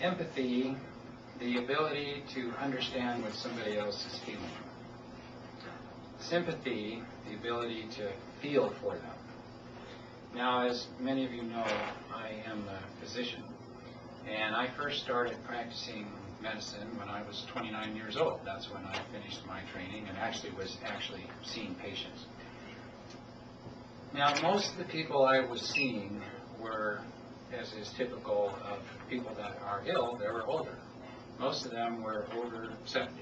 Empathy, the ability to understand what somebody else is feeling. Sympathy, the ability to feel for them. Now, as many of you know, I am a physician, and I first started practicing medicine when I was 29 years old. That's when I finished my training and was seeing patients. Now, most of the people I was seeing were, as is typical of people that are ill, they were older. Most of them were over 70.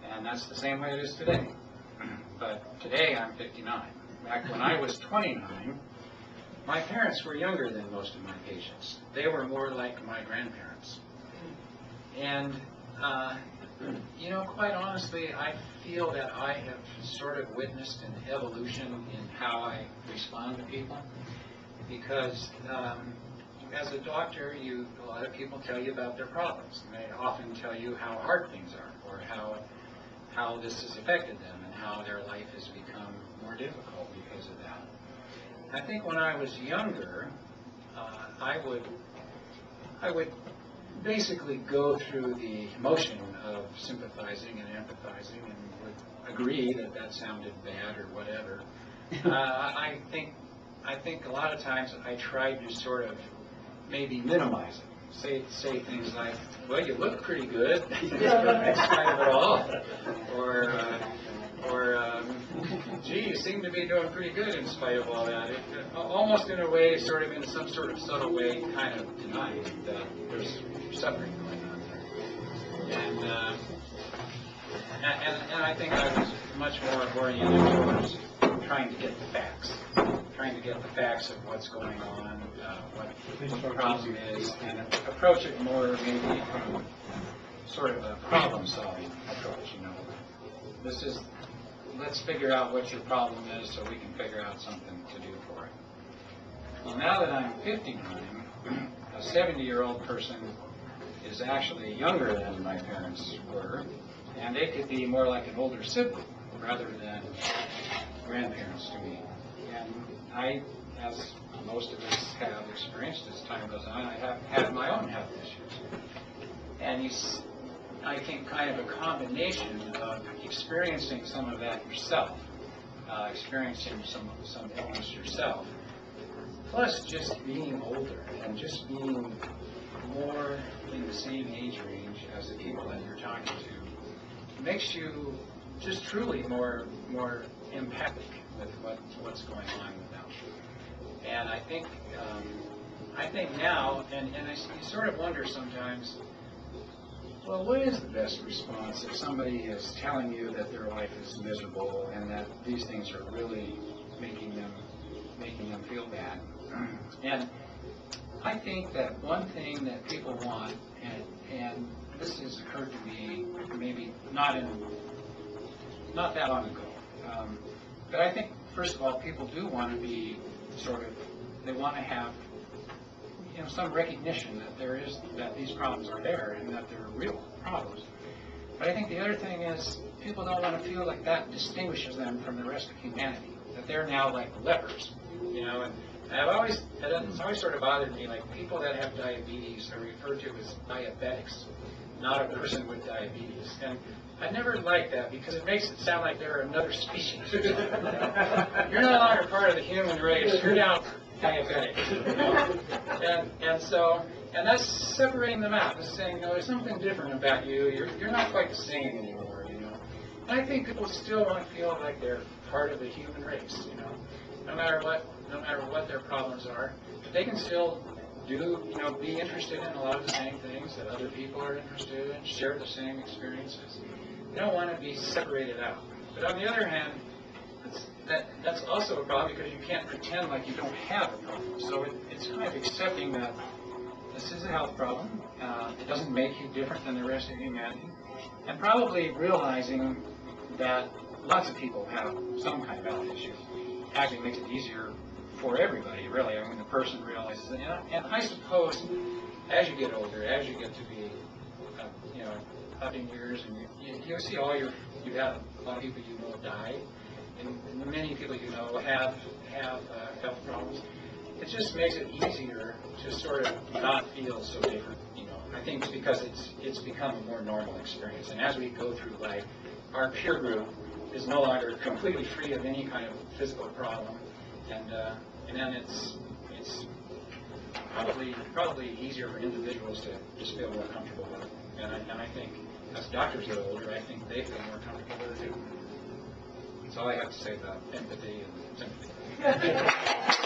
And that's the same way it is today. But today I'm 59. Back when I was 29, my parents were younger than most of my patients. They were more like my grandparents. And, quite honestly, I feel that I have sort of witnessed an evolution in how I respond to people. Because as a doctor, a lot of people tell you about their problems. And they often tell you how hard things are, or how this has affected them, and how their life has become more difficult because of that. I think when I was younger, I would basically go through the motion of sympathizing and empathizing, and would agree that that sounded bad or whatever. I think a lot of times I tried to sort of maybe minimize it. Say things like, well, you look pretty good, in spite of it all. Or gee, you seem to be doing pretty good in spite of all that. Almost in a way, sort of in some sort of subtle way, kind of denied that there's suffering going on there. And I think I was much more oriented towards trying to get the facts. Trying to get the facts of what's going on, what the problem is, and approach it more maybe from sort of a problem-solving approach. Let's figure out what your problem is so we can figure out something to do for it. Well, now that I'm 59, a 70-year-old person is actually younger than my parents were, and they could be more like an older sibling rather than grandparents to me. And I, as most of us have experienced as time goes on, I have had my own health issues. And I think kind of a combination of experiencing some of that yourself, experiencing some illness yourself, plus just being older and just being more in the same age range as the people that you're talking to, makes you just truly more empathic with what's going on with them. And I think now, and you sort of wonder sometimes, well, what is the best response if somebody is telling you that their life is miserable and that these things are really making them feel bad? And I think that one thing that people want, and this has occurred to me maybe not that long ago, but I think first of all, people do want to be they want to have some recognition that these problems are there and that they're real problems. But I think the other thing is people don't want to feel like that distinguishes them from the rest of humanity, that they're now like lepers, and it's always sort of bothered me, like people that have diabetes are referred to as diabetics, not a person with diabetes. And I never liked that because it makes it sound like they're another species. You're no longer part of the human race. You're now diabetic. And that's separating them out. It's saying, there's something different about you. You're not quite the same anymore. And I think people still want to feel like they're part of the human race. No matter what their problems are, they can still be interested in a lot of the same things that other people are interested in, share the same experiences. They don't want to be separated out. But on the other hand, that's also a problem because you can't pretend like you don't have a problem. So it's kind of accepting that this is a health problem. It doesn't make you different than the rest of humanity. And probably realizing that lots of people have some kind of health issue actually makes it easier for everybody, really. I mean, the person realizes that, and I suppose as you get older, as you get to be, up in years, and you see you have a lot of people you know die, and many people you know have health problems. It just makes it easier to sort of not feel so different. I think it's because it's become a more normal experience. And as we go through life, our peer group is no longer completely free of any kind of physical problem, and then it's probably easier for individuals to just feel more comfortable with it. And I think as doctors get older, I think they feel more comfortable with it too. That's all I have to say about empathy and sympathy.